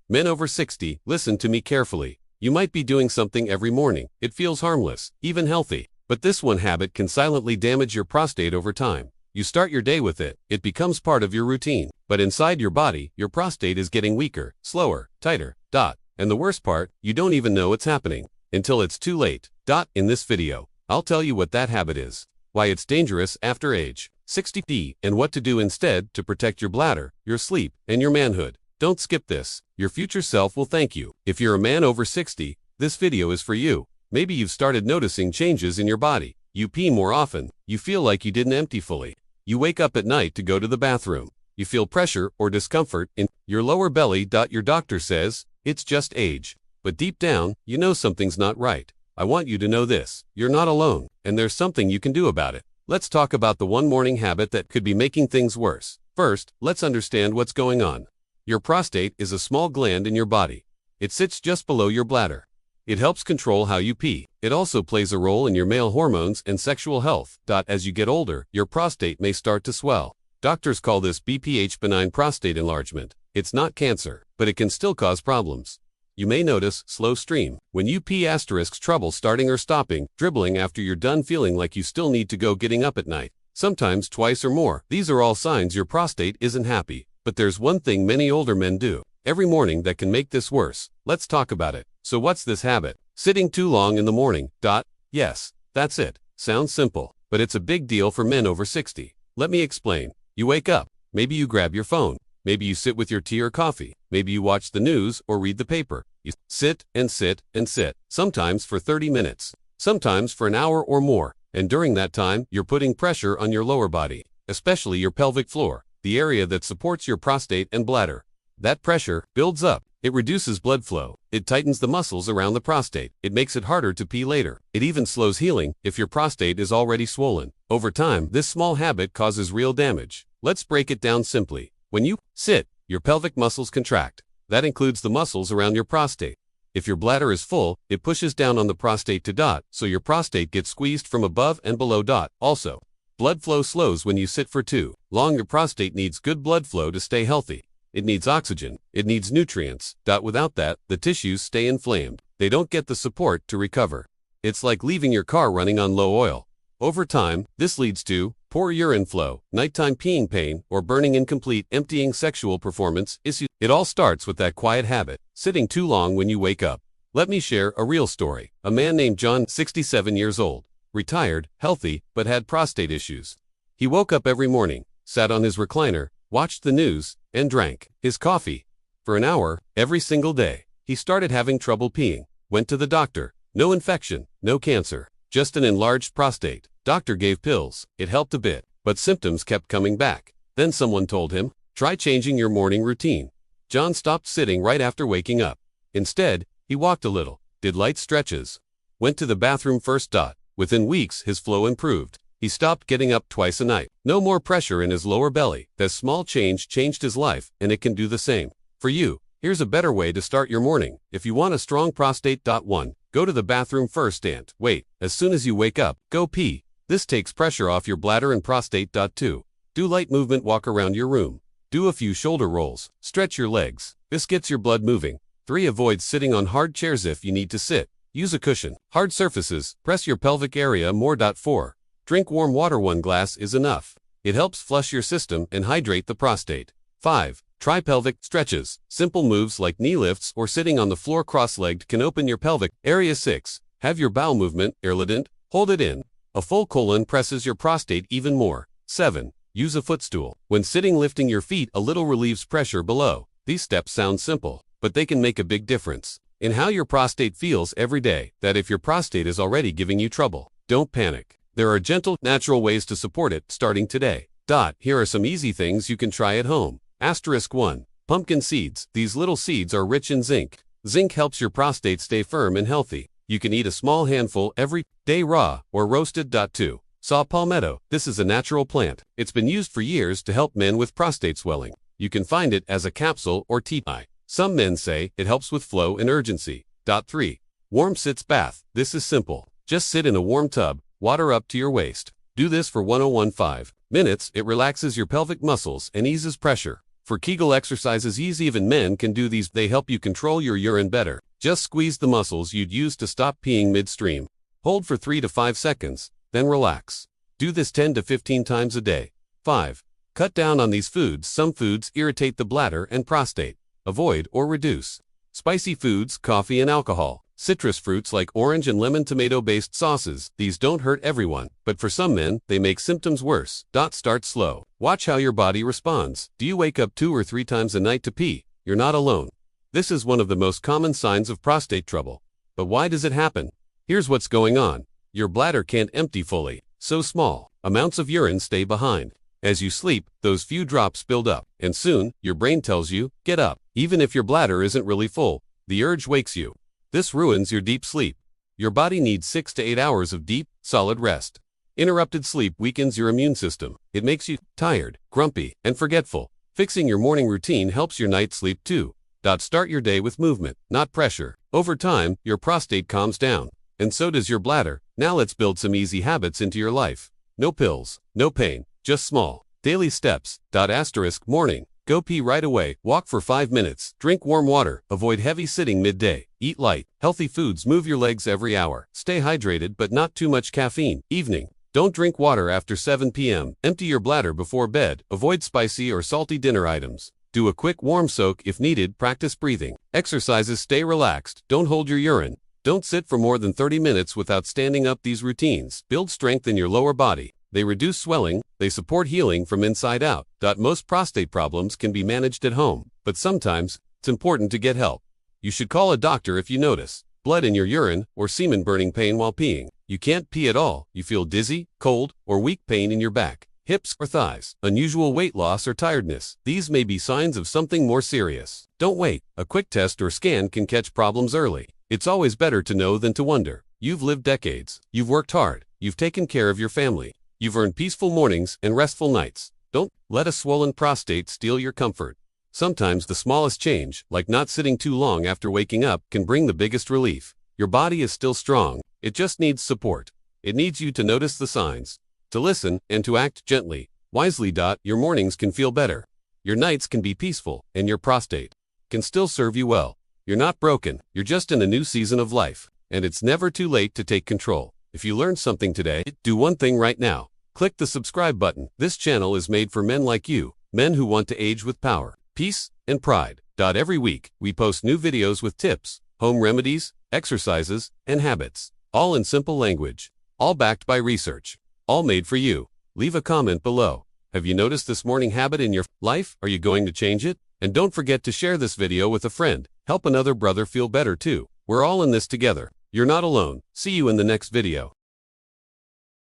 Men over 60, listen to me carefully. You might be doing something every morning. It feels harmless, even healthy. But this one habit can silently damage your prostate over time. You start your day with it, it becomes part of your routine. But inside your body, your prostate is getting weaker, slower, tighter. And the worst part, you don't even know it's happening until it's too late. In this video, I'll tell you what that habit is, why it's dangerous after age 60, and what to do instead to protect your bladder, your sleep, and your manhood. Don't skip this. Your future self will thank you. If you're a man over 60, this video is for you. Maybe you've started noticing changes in your body. You pee more often. You feel like you didn't empty fully. You wake up at night to go to the bathroom. You feel pressure or discomfort in your lower belly. Your doctor says it's just age. But deep down, you know something's not right. I want you to know this. You're not alone, and there's something you can do about it. Let's talk about the one morning habit that could be making things worse. First, let's understand what's going on. Your prostate is a small gland in your body. It sits just below your bladder. It helps control how you pee. It also plays a role in your male hormones and sexual health. As you get older, your prostate may start to swell. Doctors call this BPH, benign prostate enlargement. It's not cancer, but it can still cause problems. You may notice slow stream when you pee, trouble starting or stopping, dribbling after you're done, feeling like you still need to go, getting up at night, sometimes twice or more. These are all signs your prostate isn't happy. But there's one thing many older men do every morning that can make this worse. Let's talk about it. So what's this habit? Sitting too long in the morning. Yes, that's it. Sounds simple, but it's a big deal for men over 60. Let me explain. You wake up. Maybe you grab your phone. Maybe you sit with your tea or coffee. Maybe you watch the news or read the paper. You sit and sit and sit, sometimes for 30 minutes, sometimes for an hour or more. And during that time, you're putting pressure on your lower body, especially your pelvic floor, the area that supports your prostate and bladder. That pressure builds up. It reduces blood flow. It tightens the muscles around the prostate. It makes it harder to pee later. It even slows healing if your prostate is already swollen. Over time, this small habit causes real damage. Let's break it down simply. When you sit, your pelvic muscles contract. That includes the muscles around your prostate. If your bladder is full, it pushes down on the prostate so your prostate gets squeezed from above and below. Also, blood flow slows when you sit for too long. Your prostate needs good blood flow to stay healthy. It needs oxygen. It needs nutrients. Without that, the tissues stay inflamed. They don't get the support to recover. It's like leaving your car running on low oil. Over time, this leads to poor urine flow, nighttime peeing pain, or burning, incomplete, emptying, sexual performance issues. It all starts with that quiet habit, sitting too long when you wake up. Let me share a real story. A man named John, 67 years old, retired, healthy, but had prostate issues. He woke up every morning, sat on his recliner, watched the news, and drank his coffee. For an hour, every single day. He started having trouble peeing. Went to the doctor. No infection, no cancer, just an enlarged prostate. Doctor gave pills. It helped a bit, but symptoms kept coming back. Then someone told him, try changing your morning routine. John stopped sitting right after waking up. Instead, he walked a little, did light stretches, went to the bathroom first. Within weeks, his flow improved. He stopped getting up twice a night. No more pressure in his lower belly. That small change changed his life, and it can do the same for you. Here's a better way to start your morning. If you want a strong prostate. 1. Go to the bathroom first and wait. As soon as you wake up, go pee. This takes pressure off your bladder and prostate. 2. Do light movement, walk around your room. Do a few shoulder rolls. Stretch your legs. This gets your blood moving. 3. Avoid sitting on hard chairs. If you need to sit, use a cushion. Hard surfaces, press your pelvic area more. 4. Drink warm water. 1 glass is enough. It helps flush your system and hydrate the prostate. 5. Try pelvic stretches. Simple moves like knee lifts or sitting on the floor cross-legged can open your pelvic area. 6. Have your bowel movement, irrelevant. Hold it in. A full colon presses your prostate even more. 7. Use a footstool. When sitting, lifting your feet a little relieves pressure below. These steps sound simple, but they can make a big difference in how your prostate feels every day. If your prostate is already giving you trouble, don't panic. There are gentle, natural ways to support it starting today. Here are some easy things you can try at home. 1. Pumpkin seeds. These little seeds are rich in zinc. Zinc helps your prostate stay firm and healthy. You can eat a small handful every day, raw or roasted. 2. Saw palmetto. This is a natural plant. It's been used for years to help men with prostate swelling. You can find it as a capsule or tea. Some men say it helps with flow and urgency. 3. Warm sits bath. This is simple. Just sit in a warm tub, water up to your waist. Do this for 1.15 minutes. It relaxes your pelvic muscles and eases pressure. For Kegel exercises, even men can do these. They help you control your urine better. Just squeeze the muscles you'd use to stop peeing midstream. Hold for 3 to 5 seconds, then relax. Do this 10 to 15 times a day. 5. Cut down on these foods. Some foods irritate the bladder and prostate. Avoid or reduce spicy foods, coffee, and alcohol. Citrus fruits like orange and lemon, tomato-based sauces. These don't hurt everyone, but for some men, they make symptoms worse. Start slow. Watch how your body responds. Do you wake up 2 or 3 times a night to pee? You're not alone. This is one of the most common signs of prostate trouble. But why does it happen? Here's what's going on. Your bladder can't empty fully. So small amounts of urine stay behind. As you sleep, those few drops build up, and soon, your brain tells you, get up. Even if your bladder isn't really full, the urge wakes you. This ruins your deep sleep. Your body needs 6 to 8 hours of deep, solid rest. Interrupted sleep weakens your immune system. It makes you tired, grumpy, and forgetful. Fixing your morning routine helps your night sleep too. Start your day with movement, not pressure. Over time, your prostate calms down, and so does your bladder. Now let's build some easy habits into your life. No pills, no pain, just small, daily steps. Morning. Go pee right away. Walk for 5 minutes. Drink warm water. Avoid heavy sitting midday. Eat light, healthy foods. Move your legs every hour. Stay hydrated but not too much caffeine. Evening. Don't drink water after 7 p.m. Empty your bladder before bed. Avoid spicy or salty dinner items. Do a quick warm soak if needed. Practice breathing. Exercises. Stay relaxed. Don't hold your urine. Don't sit for more than 30 minutes without standing up. These routines build strength in your lower body. They reduce swelling, they support healing from inside out. Most prostate problems can be managed at home, but sometimes, it's important to get help. You should call a doctor if you notice blood in your urine or semen burning, pain while peeing. You can't pee at all, you feel dizzy, cold, or weak, pain in your back, hips, or thighs, unusual weight loss or tiredness. These may be signs of something more serious. Don't wait. A quick test or scan can catch problems early. It's always better to know than to wonder. You've lived decades. You've worked hard. You've taken care of your family. You've earned peaceful mornings and restful nights. Don't let a swollen prostate steal your comfort. Sometimes the smallest change, like not sitting too long after waking up, can bring the biggest relief. Your body is still strong. It just needs support. It needs you to notice the signs, to listen, and to act gently, wisely. Your mornings can feel better. Your nights can be peaceful, and your prostate can still serve you well. You're not broken. You're just in a new season of life, and it's never too late to take control. If you learned something today, do one thing right now. Click the subscribe button. This channel is made for men like you, men who want to age with power, peace, and pride. Every week, we post new videos with tips, home remedies, exercises, and habits, all in simple language, all backed by research, all made for you. Leave a comment below. Have you noticed this morning habit in your life? Are you going to change it? And don't forget to share this video with a friend. Help another brother feel better too. We're all in this together. You're not alone. See you in the next video.